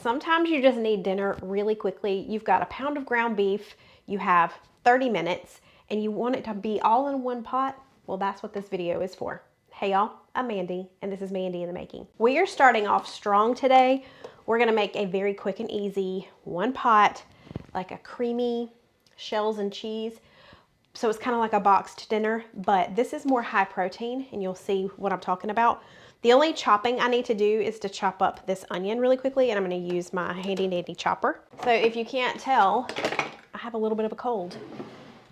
Sometimes you just need dinner really quickly. You've got a pound of ground beef, you have 30 minutes, and you want it to be all in one pot. Well, that's what this video is for. Hey y'all, I'm Mandy, and this is Mandy in the Making. We are starting off strong today. We're gonna make a very quick and easy one pot, like a creamy shells and cheese. So it's kind of like a boxed dinner, but this is more high protein, and you'll see what I'm talking about. The only chopping I need to do is to chop up this onion really quickly, and I'm going to use my handy dandy chopper. So if you can't tell, I have a little bit of a cold.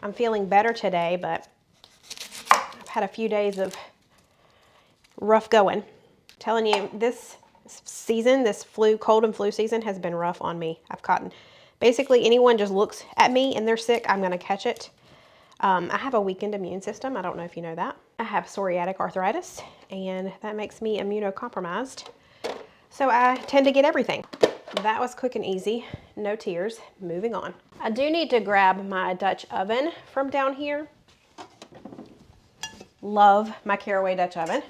I'm feeling better today, but I've had a few days of rough going. I'm telling you, this season, this cold and flu season has been rough on me. I've gotten, basically anyone just looks at me and they're sick, I'm going to catch it. I have a weakened immune system. I don't know if you know that. I have psoriatic arthritis, and that makes me immunocompromised. So I tend to get everything. That was quick and easy. No tears. Moving on. I do need to grab my Dutch oven from down here. Love my Caraway Dutch oven.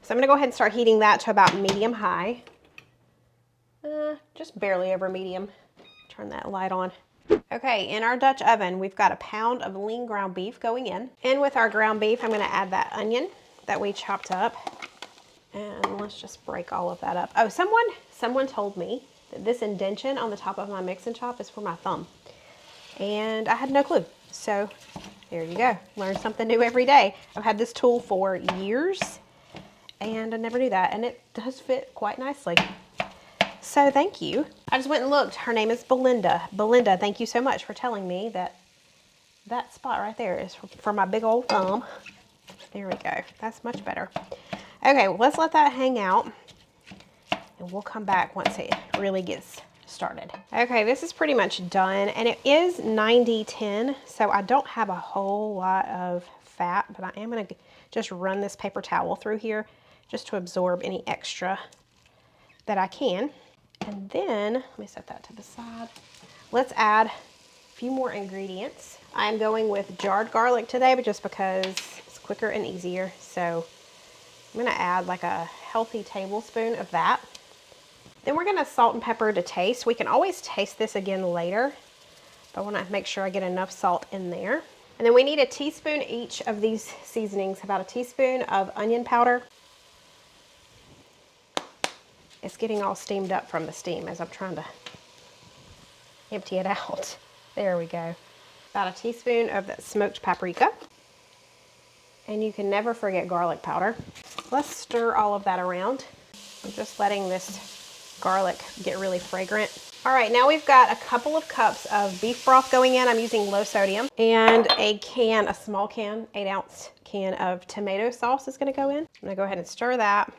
So I'm going to go ahead and start heating that to about medium high. Just barely over medium. Turn that light on. Okay, in our Dutch oven, we've got a pound of lean ground beef going in. And with our ground beef, I'm going to add that onion that we chopped up. And let's just break all of that up. Oh, someone told me that this indentation on the top of my mix and chop is for my thumb. And I had no clue. So there you go. Learn something new every day. I've had this tool for years, and I never knew that. And it does fit quite nicely. So thank you. I just went and looked. Her name is Belinda. Belinda, thank you so much for telling me that that spot right there is for my big old thumb. There we go. That's much better. Okay, well, let's let that hang out, and we'll come back once it really gets started. Okay, this is pretty much done, and it is 90-10, so I don't have a whole lot of fat, but I am going to just run this paper towel through here just to absorb any extra that I can. And then, let me set that to the side. Let's add a few more ingredients. I'm going with jarred garlic today, but just because it's quicker and easier. So I'm gonna add like a healthy tablespoon of that. Then we're gonna salt and pepper to taste. We can always taste this again later, but I wanna make sure I get enough salt in there. And then we need a teaspoon each of these seasonings, about a teaspoon of onion powder. It's getting all steamed up from the steam as I'm trying to empty it out. There we go. About a teaspoon of that smoked paprika. And you can never forget garlic powder. Let's stir all of that around. I'm just letting this garlic get really fragrant. All right, now we've got a couple of cups of beef broth going in. I'm using low sodium. And a small can, 8-ounce can of tomato sauce is gonna go in. I'm gonna go ahead and stir that.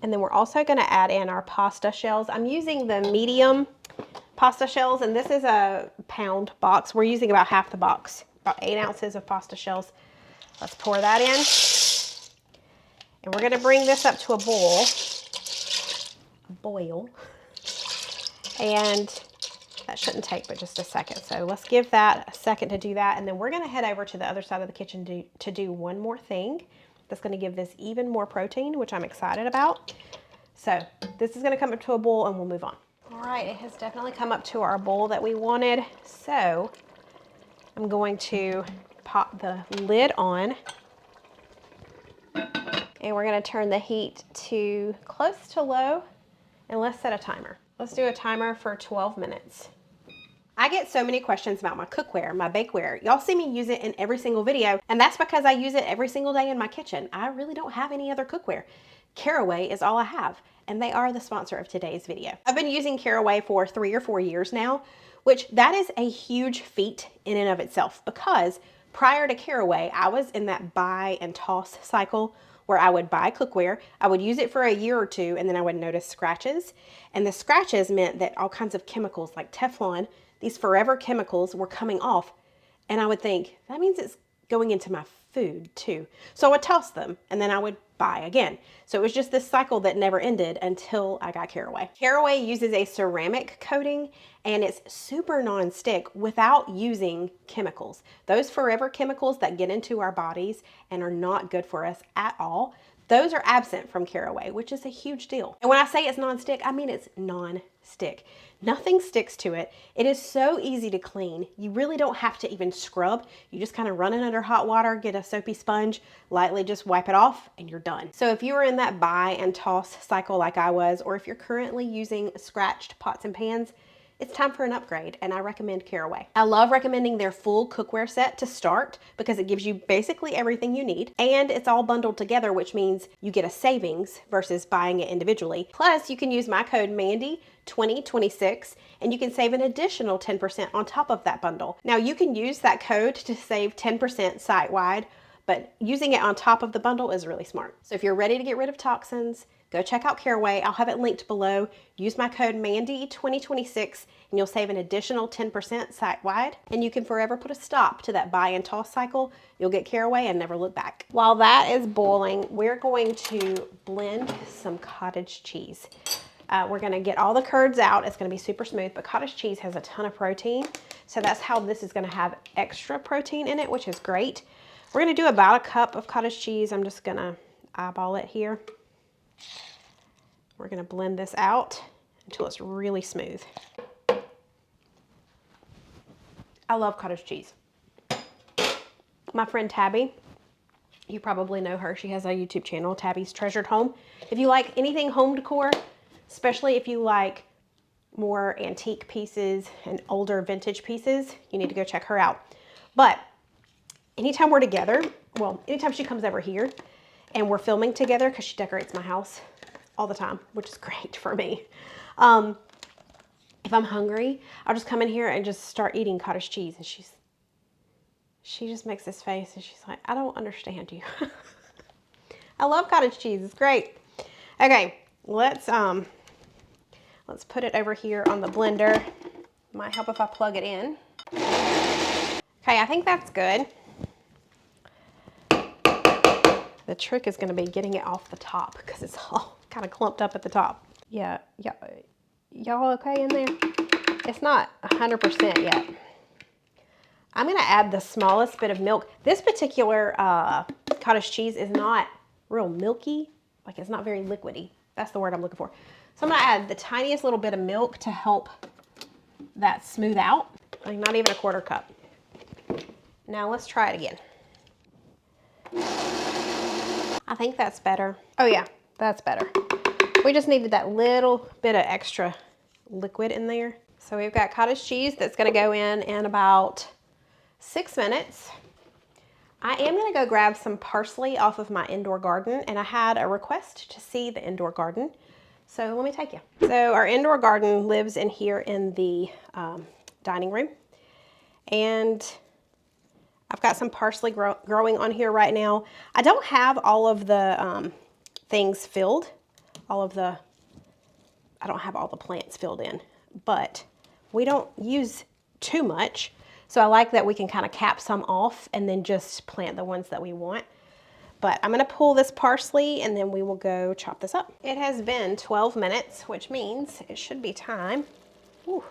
And then we're also going to add in our pasta shells. I'm using the medium pasta shells, and this is a pound box. We're using about half the box, about 8 ounces of pasta shells. Let's pour that in. And we're going to bring this up to a boil. And that shouldn't take but just a second. So let's give that a second to do that. And then we're going to head over to the other side of the kitchen to do one more thing. That's going to give this even more protein, which I'm excited about. So this is going to come up to a boil and we'll move on. All right, it has definitely come up to our boil that we wanted. So I'm going to pop the lid on, and we're going to turn the heat to close to low, and let's set a timer. Let's do a timer for 12 minutes. I get so many questions about my cookware, my bakeware. Y'all see me use it in every single video, and that's because I use it every single day in my kitchen. I really don't have any other cookware. Caraway is all I have, and they are the sponsor of today's video. I've been using Caraway for 3 or 4 years now, which that is a huge feat in and of itself, because prior to Caraway, I was in that buy and toss cycle where I would buy cookware, I would use it for a year or two, and then I would notice scratches. And the scratches meant that all kinds of chemicals like Teflon, these forever chemicals, were coming off. And I would think, that means it's going into my food too. So I would toss them, and then I would buy again. So it was just this cycle that never ended until I got Caraway. Caraway uses a ceramic coating, and it's super non-stick without using chemicals. Those forever chemicals that get into our bodies and are not good for us at all, Those are absent from Caraway, which is a huge deal. And when I say it's non-stick, I mean it's non-stick. Nothing sticks to it. It is so easy to clean. You really don't have to even scrub. You just kind of run it under hot water, get a soapy sponge, lightly just wipe it off, and you're done. So if you were in that buy and toss cycle like I was, or if you're currently using scratched pots and pans, it's time for an upgrade, and I recommend Caraway. I love recommending their full cookware set to start because it gives you basically everything you need, and it's all bundled together, which means you get a savings versus buying it individually. Plus, you can use my code Mandy2026, and you can save an additional 10% on top of that bundle. Now, you can use that code to save 10% site-wide, but using it on top of the bundle is really smart. So if you're ready to get rid of toxins, go check out Caraway. I'll have it linked below. Use my code Mandy2026 and you'll save an additional 10% site-wide. And you can forever put a stop to that buy and toss cycle. You'll get Caraway and never look back. While that is boiling, we're going to blend some cottage cheese. We're gonna get all the curds out. It's gonna be super smooth, but cottage cheese has a ton of protein. So that's how this is gonna have extra protein in it, which is great. We're gonna do about a cup of cottage cheese. I'm just gonna eyeball it here. We're gonna blend this out until it's really smooth. I love cottage cheese. My friend Tabby, you probably know her. She has a YouTube channel, Tabby's Treasured Home. If you like anything home decor, especially if you like more antique pieces and older vintage pieces, you need to go check her out. But anytime we're together, well, anytime she comes over here and we're filming together, because she decorates my house all the time, which is great for me. If I'm hungry, I'll just come in here and just start eating cottage cheese. And she just makes this face and she's like, I don't understand you. I love cottage cheese, it's great. Okay, let's put it over here on the blender. Might help if I plug it in. Okay, I think that's good. The trick is gonna be getting it off the top because it's all kind of clumped up at the top. Yeah, y'all okay in there? It's not 100% yet. I'm gonna add the smallest bit of milk. This particular cottage cheese is not real milky, like it's not very liquidy. That's the word I'm looking for. So I'm gonna add the tiniest little bit of milk to help that smooth out. Like not even a quarter cup. Now let's try it again. I think that's better. Oh yeah, that's better. We just needed that little bit of extra liquid in there. So we've got cottage cheese that's gonna go in about 6 minutes. I am gonna go grab some parsley off of my indoor garden, and I had a request to see the indoor garden. So let me take you. So our indoor garden lives in here in the dining room. And I've got some parsley growing on here right now. I don't have all of the things filled. I don't have all the plants filled in, but we don't use too much. So I like that we can kind of cap some off and then just plant the ones that we want. But I'm gonna pull this parsley and then we will go chop this up. It has been 12 minutes, which means it should be time. Ooh,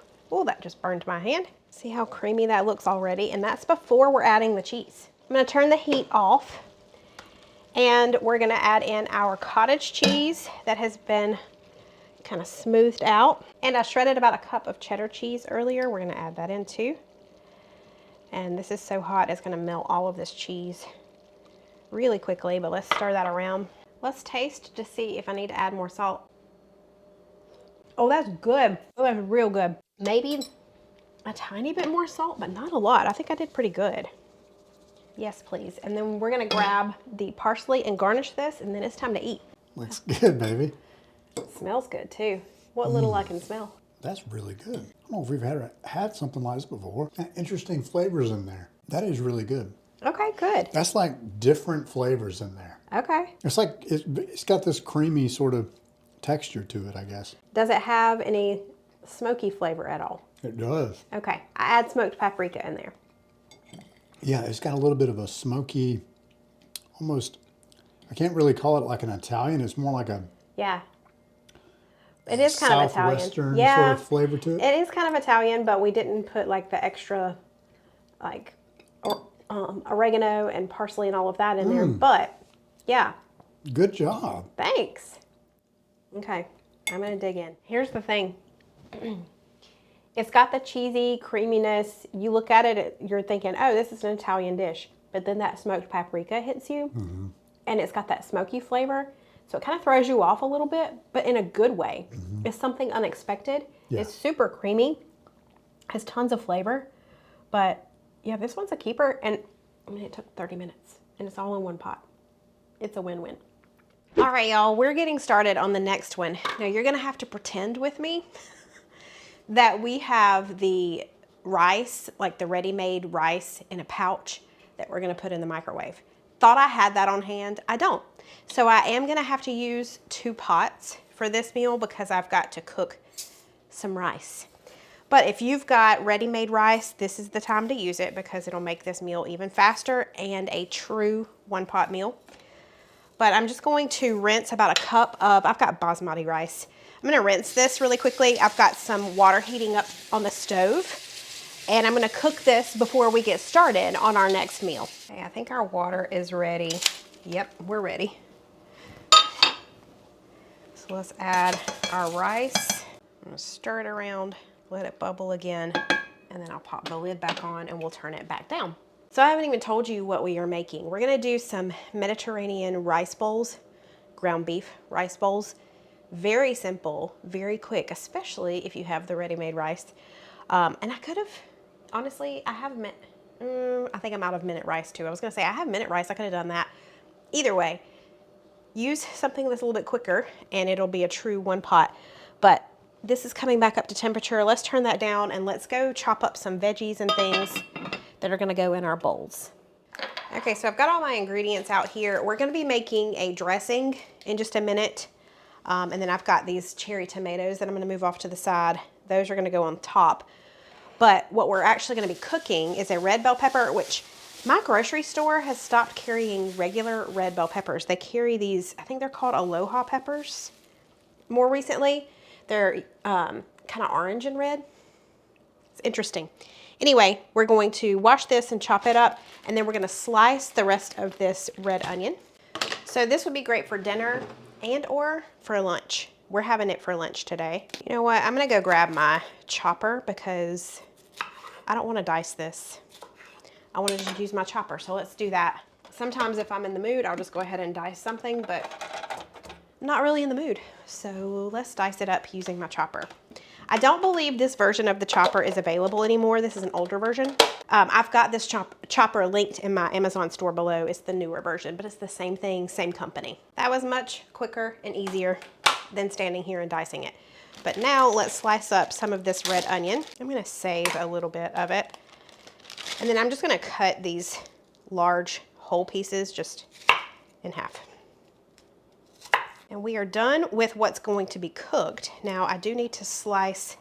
that just burned my hand. See how creamy that looks already? And that's before we're adding the cheese. I'm gonna turn the heat off and we're gonna add in our cottage cheese that has been kind of smoothed out. And I shredded about a cup of cheddar cheese earlier. We're gonna add that in too. And this is so hot, it's gonna melt all of this cheese really quickly, but let's stir that around. Let's taste to see if I need to add more salt. Oh, that's good. Oh, that's real good. Maybe a tiny bit more salt, but not a lot. I think I did pretty good. Yes, please. And then we're gonna grab the parsley and garnish this, and then it's time to eat. Looks good, baby. Smells good too. What little I can smell. That's really good. I don't know if we've had something like this before. Interesting flavors in there. That is really good. Okay, good. That's like different flavors in there. Okay. It's like, it's got this creamy sort of texture to it, I guess. Does it have any smoky flavor at all? It does. Okay, I add smoked paprika in there. Yeah, it's got a little bit of a smoky, almost, I can't really call it like an Italian. It's more like a... Yeah. It is kind of Italian. Southwestern sort of flavor to it. It is kind of Italian, but we didn't put like the extra, like, oregano and parsley and all of that in there. But yeah, Good job. Thanks. Okay, I'm gonna dig in. Here's the thing. It's got the cheesy creaminess. You look at it, you're thinking, oh, this is an Italian dish. But then that smoked paprika hits you, and it's got that smoky flavor. So it kind of throws you off a little bit, but in a good way. It's something unexpected. Yeah. It's super creamy, has tons of flavor. But yeah, this one's a keeper. And I mean, it took 30 minutes, and it's all in one pot. It's a win-win. All right, y'all, we're getting started on the next one. Now, you're gonna have to pretend with me that we have the rice, like the ready-made rice in a pouch that we're gonna put in the microwave. Thought I had that on hand, I don't. So I am gonna have to use 2 pots for this meal because I've got to cook some rice. But if you've got ready-made rice, this is the time to use it because it'll make this meal even faster and a true 1-pot meal. But I'm just going to rinse about a cup of, I've got basmati rice. I'm gonna rinse this really quickly. I've got some water heating up on the stove, and I'm gonna cook this before we get started on our next meal. Okay, I think our water is ready. Yep, we're ready. So let's add our rice. I'm gonna stir it around, let it bubble again, and then I'll pop the lid back on and we'll turn it back down. So I haven't even told you what we are making. We're gonna do some Mediterranean rice bowls, ground beef rice bowls. Very simple, very quick, especially if you have the ready-made rice. And I could have, honestly, I think I'm out of minute rice too. I was gonna say I have minute rice, I could have done that. Either way, use something that's a little bit quicker and it'll be a true 1-pot. But this is coming back up to temperature. Let's turn that down and let's go chop up some veggies and things that are gonna go in our bowls. Okay, so I've got all my ingredients out here. We're gonna be making a dressing in just a minute. And then I've got these cherry tomatoes that I'm gonna move off to the side. Those are gonna go on top. But what we're actually gonna be cooking is a red bell pepper, which my grocery store has stopped carrying regular red bell peppers. They carry these, I think they're called Aloha peppers more recently. They're kind of orange and red. It's interesting. Anyway, we're going to wash this and chop it up, and then we're gonna slice the rest of this red onion. So this would be great for dinner and or for lunch. We're having it for lunch today. You know what? I'm gonna go grab my chopper because I don't wanna dice this. I wanna just use my chopper, so let's do that. Sometimes if I'm in the mood, I'll just go ahead and dice something, but I'm not really in the mood. So let's dice it up using my chopper. I don't believe this version of the chopper is available anymore. This is an older version. I've got this chopper linked in my Amazon store below. It's the newer version, but it's the same thing, same company. That was much quicker and easier than standing here and dicing it. But now let's slice up some of this red onion. I'm gonna save a little bit of it. And then I'm just gonna cut these large whole pieces just in half. And we are done with what's going to be cooked. Now I do need to slice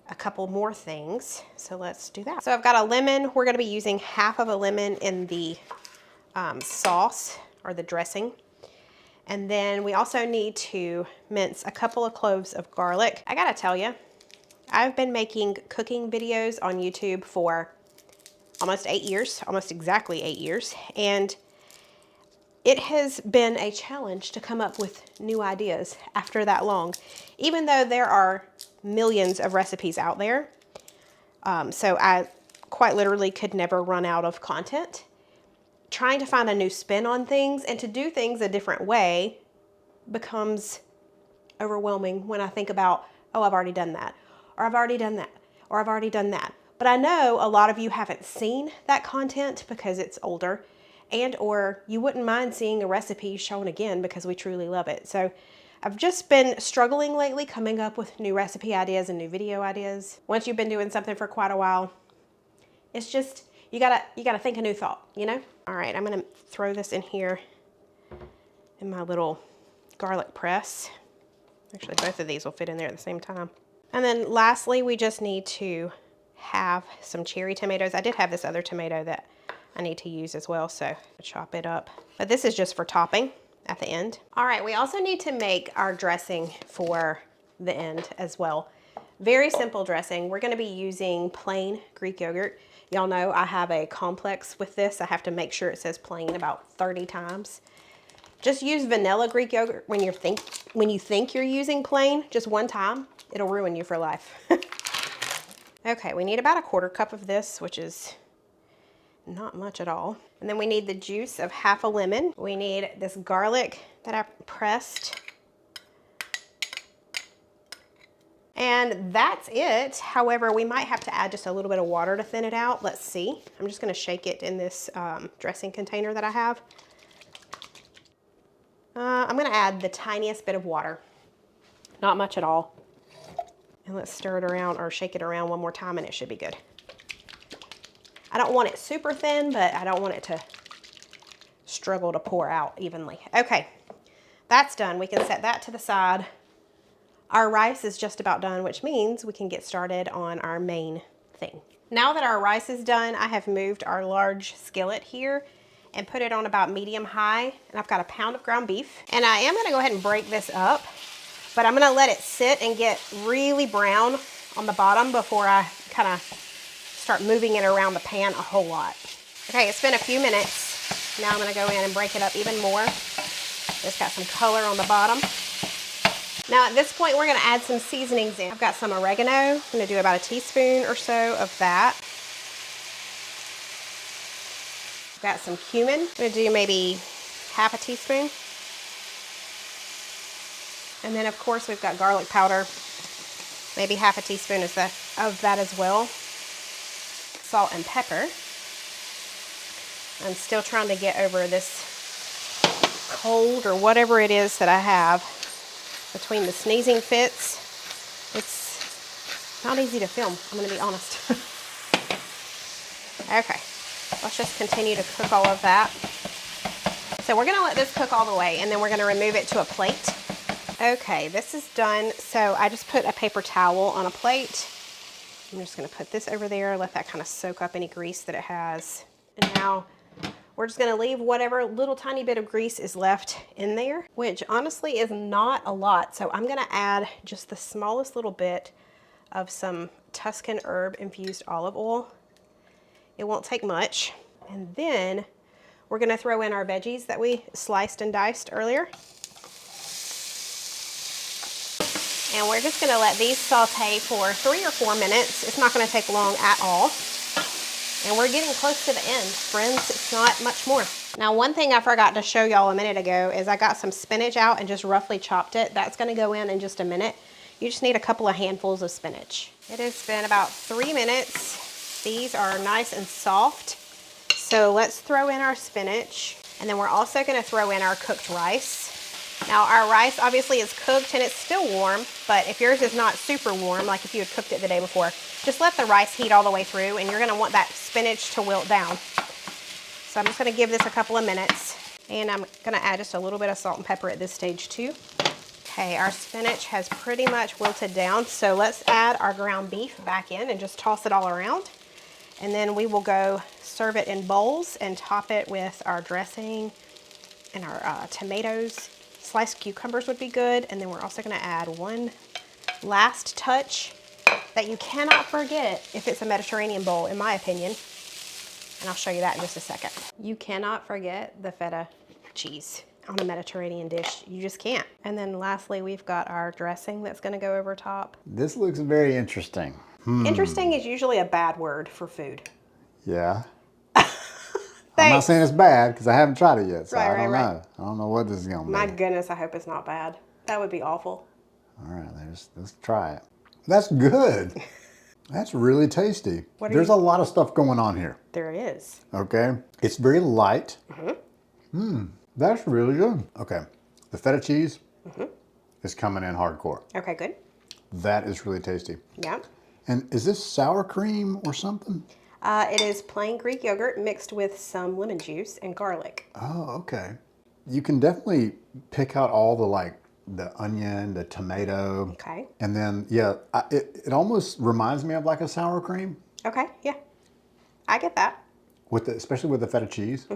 a couple more things, so let's do that. So I've got a lemon. We're gonna be using half of a lemon in the sauce or the dressing. And then we also need to mince a couple of cloves of garlic. I gotta tell you, I've been making cooking videos on YouTube for almost 8 years, almost exactly 8 years. And it has been a challenge to come up with new ideas after that long, even though there are millions of recipes out there. So I quite literally could never run out of content. Trying to find a new spin on things and to do things a different way becomes overwhelming when I think about, oh, I've already done that, or I've already done that, or I've already done that. But I know a lot of you haven't seen that content because it's older, and or you wouldn't mind seeing a recipe shown again because we truly love it. So I've just been struggling lately coming up with new recipe ideas and new video ideas. Once you've been doing something for quite a while, it's just, you gotta think a new thought, you know? All right, I'm gonna throw this in here in my little garlic press. Actually, both of these will fit in there at the same time. And then lastly, we just need to have some cherry tomatoes. I did have this other tomato that I need to use as well, so chop it up. But this is just for topping at the end. All right, we also need to make our dressing for the end as well. Very simple dressing. We're gonna be using plain Greek yogurt. Y'all know I have a complex with this. I have to make sure it says plain about 30 times. Just use vanilla Greek yogurt when you think you're using plain, just one time. It'll ruin you for life. Okay, we need about 1/4 cup of this, which is not much at all. And then we need the juice of half a lemon. We need this garlic that I pressed. And that's it. However, we might have to add just a little bit of water to thin it out. Let's see. I'm just gonna shake it in this dressing container that I have. I'm gonna add the tiniest bit of water. Not much at all. And let's stir it around or shake it around one more time and it should be good. I don't want it super thin, but I don't want it to struggle to pour out evenly. Okay, that's done. We can set that to the side. Our rice is just about done, which means we can get started on our main thing. Now that our rice is done, I have moved our large skillet here and put it on about medium high. And I've got a pound of ground beef. And I am gonna go ahead and break this up, but I'm gonna let it sit and get really brown on the bottom before I kind of start moving it around the pan a whole lot. Okay, it's been a few minutes. Now I'm gonna go in and break it up even more. It's got some color on the bottom. Now at this point, we're gonna add some seasonings in. I've got some oregano. I'm gonna do about a teaspoon or so of that. I've got some cumin. I'm gonna do maybe half a teaspoon. And then of course we've got garlic powder, maybe half a teaspoon of that as well. Salt and pepper. I'm still trying to get over this cold or whatever it is that I have between the sneezing fits. It's not easy to film, I'm gonna be honest. Okay, let's just continue to cook all of that. So we're gonna let this cook all the way and then we're gonna remove it to a plate. Okay, this is done. So I just put a paper towel on a plate. I'm just gonna put this over there, let that kind of soak up any grease that it has. And now we're just gonna leave whatever little tiny bit of grease is left in there, which honestly is not a lot. So I'm gonna add just the smallest little bit of some Tuscan herb infused olive oil. It won't take much. And then we're gonna throw in our veggies that we sliced and diced earlier. And we're just gonna let these saute for 3 or 4 minutes. It's not gonna take long at all. And we're getting close to the end, friends. It's not much more. Now, one thing I forgot to show y'all a minute ago is I got some spinach out and just roughly chopped it. That's gonna go in just a minute. You just need a couple of handfuls of spinach. It has been about 3 minutes. These are nice and soft. So let's throw in our spinach. And then we're also gonna throw in our cooked rice. Now our rice obviously is cooked and it's still warm, but if yours is not super warm, like if you had cooked it the day before, just let the rice heat all the way through and you're gonna want that spinach to wilt down. So I'm just gonna give this a couple of minutes and I'm gonna add just a little bit of salt and pepper at this stage too. Okay, our spinach has pretty much wilted down, so let's add our ground beef back in and just toss it all around. And then we will go serve it in bowls and top it with our dressing and our tomatoes. Sliced cucumbers would be good. And then we're also gonna add one last touch that you cannot forget if it's a Mediterranean bowl, in my opinion. And I'll show you that in just a second. You cannot forget the feta cheese on a Mediterranean dish. You just can't. And then lastly, we've got our dressing that's gonna go over top. This looks very interesting. Interesting is usually a bad word for food. Yeah. I'm not saying it's bad because I haven't tried it yet, so Right, I don't right. know. I don't know what this is gonna be. My goodness, I hope it's not bad. That would be awful. All right, let's try it. That's good. That's really tasty. There's a lot of stuff going on here. There is. Okay, it's very light. That's really good. Okay, the feta cheese is coming in hardcore. Okay, good. That is really tasty. Yeah. And is this sour cream or something? It is plain Greek yogurt mixed with some lemon juice and garlic. Oh, okay. You can definitely pick out all the onion, the tomato. Okay. And then, yeah, it almost reminds me of like a sour cream. Okay, yeah. I get that. Especially with the feta cheese.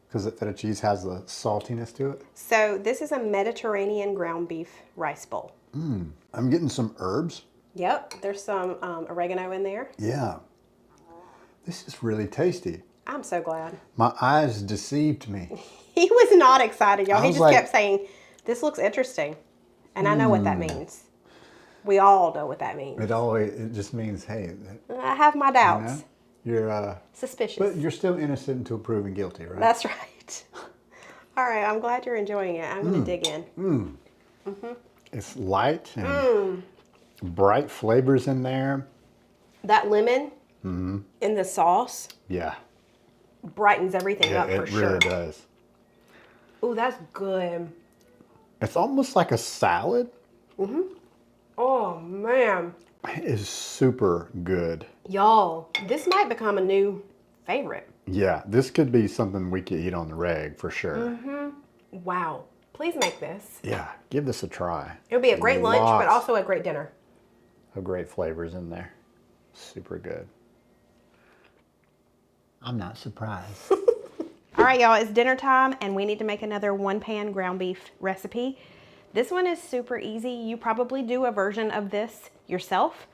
Because the feta cheese has the saltiness to it. So this is a Mediterranean ground beef rice bowl. I'm getting some herbs. Yep, there's some oregano in there. Yeah. This is really tasty. I'm so glad. My eyes deceived me. He was not excited, y'all. I He was just like, kept saying, this looks interesting. And I know what that means. We all know what that means. it just means, hey, I have my you doubts. know, you're Suspicious. but you're still innocent until proven guilty, right? That's right. All right, I'm glad you're enjoying it. I'm going to dig in. It's light and bright flavors in there. That lemon in the sauce Yeah, brightens everything up for it sure. really does. Ooh, that's good. It's almost like a salad. Oh, man. It is super good. Y'all, this might become a new favorite. Yeah, this could be something we could eat on the reg for sure. Wow. Please make this. Yeah, give this a try. It would be a great lunch, but Lots also a great dinner. of great flavors in there. Super good. I'm not surprised. All right, y'all, it's dinner time and we need to make another 1-pan ground beef recipe. This one is super easy. You probably do a version of this yourself.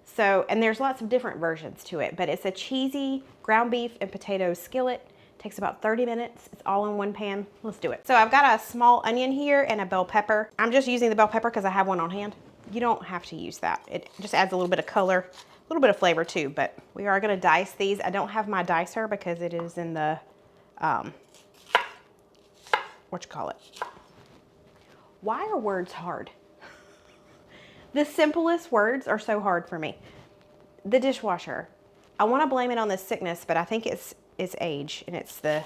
So, and there's lots of different versions to it, but it's a cheesy ground beef and potato skillet. Takes about 30 minutes. It's all in 1 pan. Let's do it. So I've got a small onion here and a bell pepper. I'm just using the bell pepper because I have one on hand. You don't have to use that. It just adds a little bit of color, a little bit of flavor too, but we are gonna dice these. I don't have my dicer because it is in the, Why are words hard? The simplest words are so hard for me. The dishwasher. I want to blame it on the sickness, but I think it's age and it's the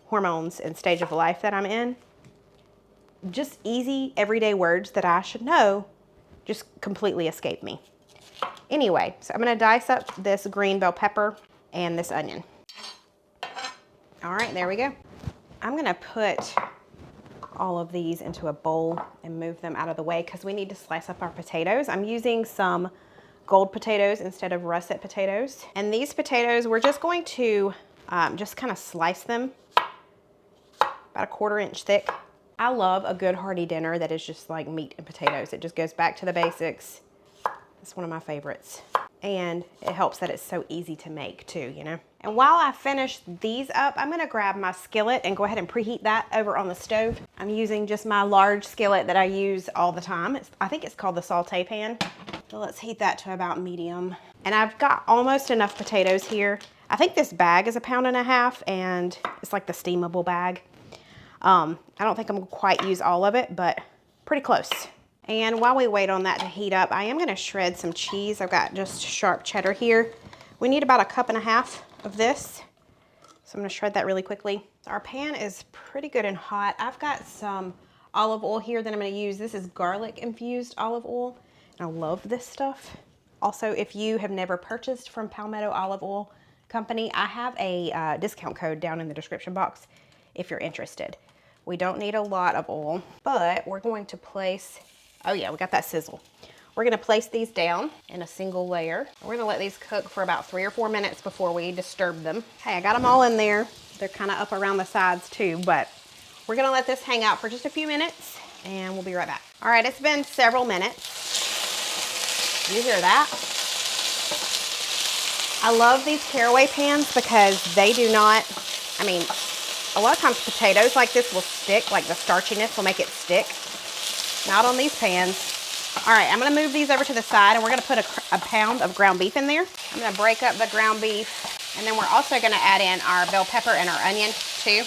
hormones and stage of life that I'm in. Just easy, everyday words that I should know just completely escape me. Anyway, so I'm going to dice up this green bell pepper and this onion. All right, there we go. I'm going to put all of these into a bowl and move them out of the way because we need to slice up our potatoes. I'm using some gold potatoes instead of russet potatoes. And these potatoes, we're just going to just kind of slice them about 1/4 inch thick. I love a good hearty dinner that is just like meat and potatoes. It just goes back to the basics. It's one of my favorites. And it helps that it's so easy to make too, you know? And while I finish these up, I'm gonna grab my skillet and go ahead and preheat that over on the stove. I'm using just my large skillet that I use all the time. I think it's called the saute pan. So let's heat that to about medium. And I've got almost enough potatoes here. I think this bag is 1.5 pounds and it's like the steamable bag. I don't think I'm gonna quite use all of it, but pretty close. And while we wait on that to heat up, I am gonna shred some cheese. I've got just sharp cheddar here. We need about 1.5 cups of this. So I'm gonna shred that really quickly. Our pan is pretty good and hot. I've got some olive oil here that I'm gonna use. This is garlic infused olive oil. And I love this stuff. Also, if you have never purchased from Palmetto Olive Oil Company, I have a discount code down in the description box if you're interested. We don't need a lot of oil, but we're going to place, oh yeah, we got that sizzle. We're gonna place these down in a single layer. We're gonna let these cook for about 3 or 4 minutes before we disturb them. Okay, I got them all in there. They're kind of up around the sides too, but we're gonna let this hang out for just a few minutes and we'll be right back. All right, it's been several minutes. You hear that? I love these caraway pans because they do not, I mean, a lot of times potatoes like this will stick, like the starchiness will make it stick. Not on these pans. All right, I'm gonna move these over to the side and we're gonna put a pound of ground beef in there. I'm gonna break up the ground beef and then we're also gonna add in our bell pepper and our onion too.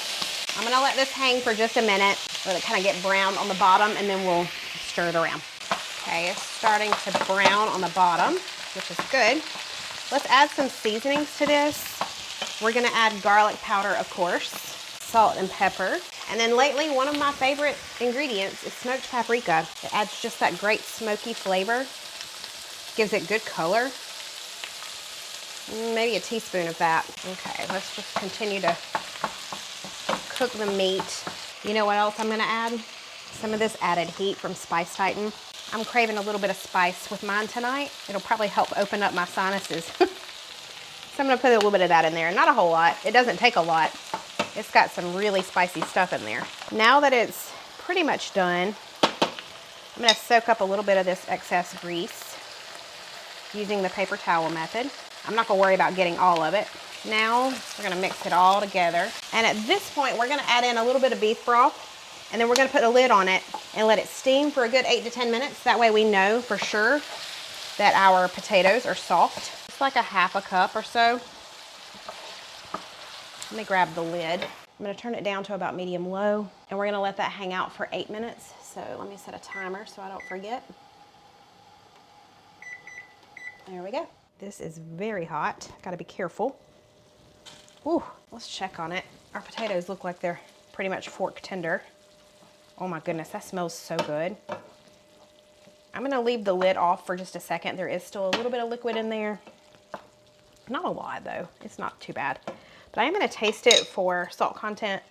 I'm gonna let this hang for just a minute, let it kind of get brown on the bottom and then we'll stir it around. Okay, it's starting to brown on the bottom, which is good. Let's add some seasonings to this. We're gonna add garlic powder, of course, salt and pepper. And then lately, one of my favorite ingredients is smoked paprika. It adds just that great smoky flavor, gives it good color. Maybe a teaspoon of that. Okay, let's just continue to cook the meat. You know what else I'm gonna add? Some of this added heat from Spice Titan. I'm craving a little bit of spice with mine tonight. It'll probably help open up my sinuses. So I'm gonna put a little bit of that in there. Not a whole lot. It doesn't take a lot. It's got some really spicy stuff in there. Now that it's pretty much done, I'm gonna soak up a little bit of this excess grease using the paper towel method. I'm not gonna worry about getting all of it. Now we're gonna mix it all together. And at this point, we're gonna add in a little bit of beef broth, and then we're gonna put a lid on it and let it steam for a good 8 to 10 minutes. That way we know for sure that our potatoes are soft. It's like a half a cup or so. Let me grab the lid. I'm gonna turn it down to about medium low, and we're gonna let that hang out for 8 minutes. So let me set a timer so I don't forget. There we go. This is very hot. Gotta be careful. Ooh, let's check on it. Our potatoes look like they're pretty much fork tender. Oh my goodness, that smells so good. I'm gonna leave the lid off for just a second. There is still a little bit of liquid in there. Not a lot though, it's not too bad. But I am gonna taste it for salt content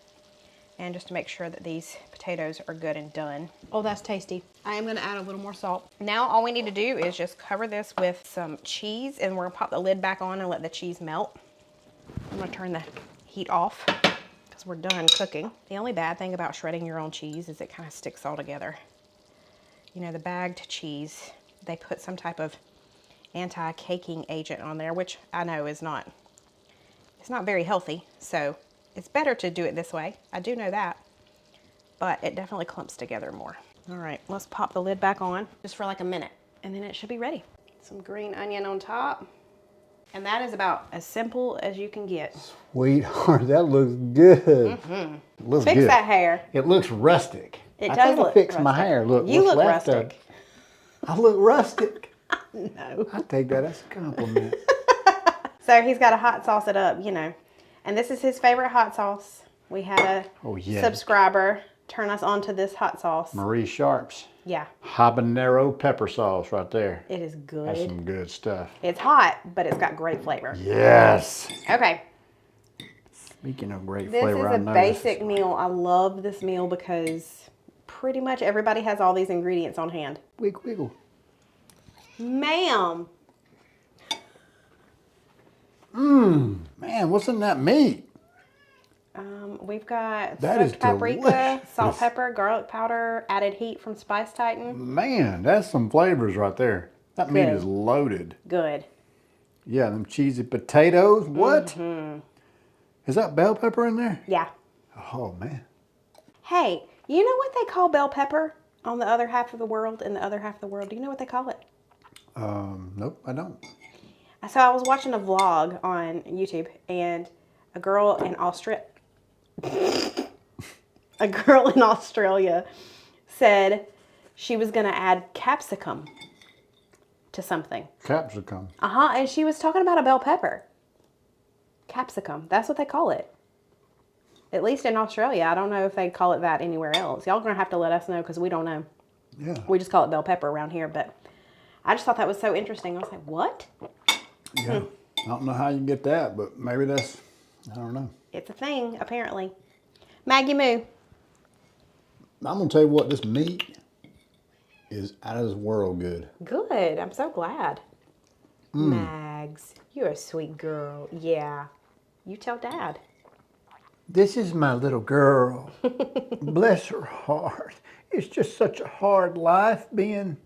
and just to make sure that these potatoes are good and done. Oh, that's tasty. I am gonna add a little more salt. Now all we need to do is just cover this with some cheese, and we're gonna pop the lid back on and let the cheese melt. I'm gonna turn the heat off because we're done cooking. The only bad thing about shredding your own cheese is it kind of sticks all together. You know, the bagged cheese, they put some type of anti-caking agent on there, which I know is not, it's not very healthy. So it's better to do it this way. I do know that, but it definitely clumps together more. All right, let's pop the lid back on just for like a minute, and then it should be ready. Some green onion on top. And that is about as simple as you can get. Sweetheart, that looks good. Looks Fix good. that hair. It looks rustic. It I does think I look fixed my rustic. hair. Look, You what's look left rustic. I look rustic. No. I take that as a compliment. So he's got to hot sauce it up, you know. And this is his favorite hot sauce. We had a subscriber turn us on to this hot sauce. Marie Sharp's. Yeah. Habanero pepper sauce right there. It is good. That's some good stuff. It's hot, but it's got great flavor. Yes. Okay. Speaking of great This flavor, is a basic meal. I love this meal because pretty much everybody has all these ingredients on hand. Wiggle, wiggle. Ma'am. Man, what's in that meat? We've got That is smoked paprika, delicious. salt, pepper, garlic powder, added heat from Spice Titan. Man, that's some flavors right there. That meat is loaded. Good. Yeah, them cheesy potatoes. What? Is that bell pepper in there? Yeah. Oh, man. Hey, you know what they call bell pepper on the other half of the world? In the other half of the world, do you know what they call it? Nope, I don't. So I was watching a vlog on YouTube, and a girl in Australia said she was going to add capsicum to something. Capsicum. And she was talking about a bell pepper. Capsicum, that's what they call it. At least in Australia. I don't know if they call it that anywhere else. Y'all gonna have to let us know because we don't know. Yeah. We just call it bell pepper around here, but I just thought that was so interesting. I was like, what? Yeah. I don't know how you get that, but maybe that's, I don't know. It's a thing, apparently. Maggie Moo. I'm going to tell you what, this meat is out of this world good. Good. I'm so glad. Mags, you're a sweet girl. Yeah. You tell Dad. This is my little girl. Bless her heart. It's just such a hard life being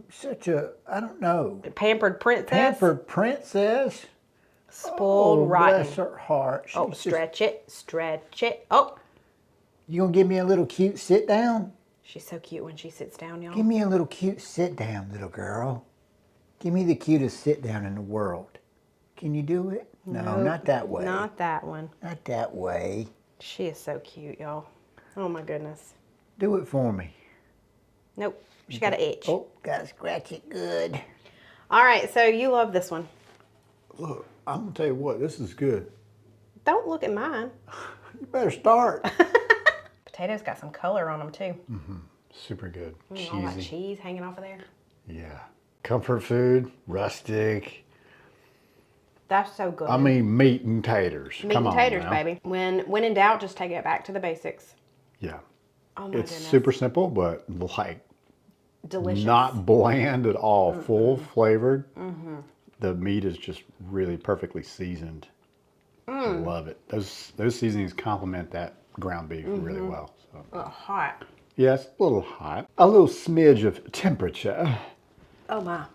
such a, I don't know. Pampered princess. Pampered princess. Spoiled rotten. Bless her heart. Oh, stretch it. Stretch it. Oh. You gonna give me a little cute sit down? She's so cute when she sits down, y'all. Give me a little cute sit down, little girl. Give me the cutest sit down in the world. Can you do it? No, Nope, not that way. Not that one. Not that way. She is so cute, y'all. Oh my goodness. Do it for me. Nope. She got an itch. Oh, gotta scratch it good. All right, so you love this one. Look, I'm gonna tell you what, this is good. Don't look at mine. You better start. Potatoes got some color on them too. Super good. All that cheese hanging off of there. Yeah. Comfort food, rustic. That's so good. I mean, meat and taters. Meat Come and on taters, now. baby. When in doubt, just take it back to the basics. Yeah. Oh my It's goodness. super simple, but like Delicious. not bland at all. Full flavored. The meat is just really perfectly seasoned. I love it. Those seasonings complement that ground beef really well. So. Hot. Yes, a little hot. A little smidge of temperature. Oh my.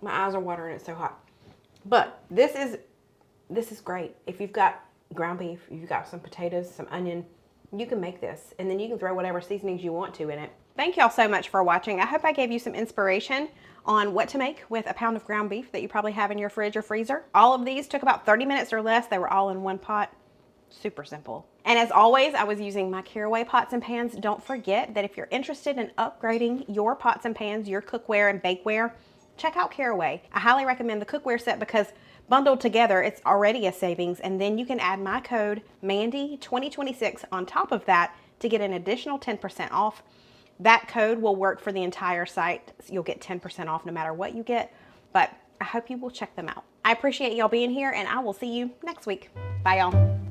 My eyes are watering. It's so hot. But this is This is great. If you've got ground beef, you've got some potatoes, some onion, you can make this, and then you can throw whatever seasonings you want to in it. Thank y'all so much for watching. I hope I gave you some inspiration on what to make with a pound of ground beef that you probably have in your fridge or freezer. All of these took about 30 minutes or less. They were all in one pot. Super simple. And as always, I was using my Caraway pots and pans. Don't forget that if you're interested in upgrading your pots and pans, your cookware and bakeware, check out Caraway. I highly recommend the cookware set because bundled together, it's already a savings. And then you can add my code Mandy2026 on top of that to get an additional 10% off. That code will work for the entire site. So you'll get 10% off no matter what you get, but I hope you will check them out. I appreciate y'all being here, and I will see you next week. Bye, y'all.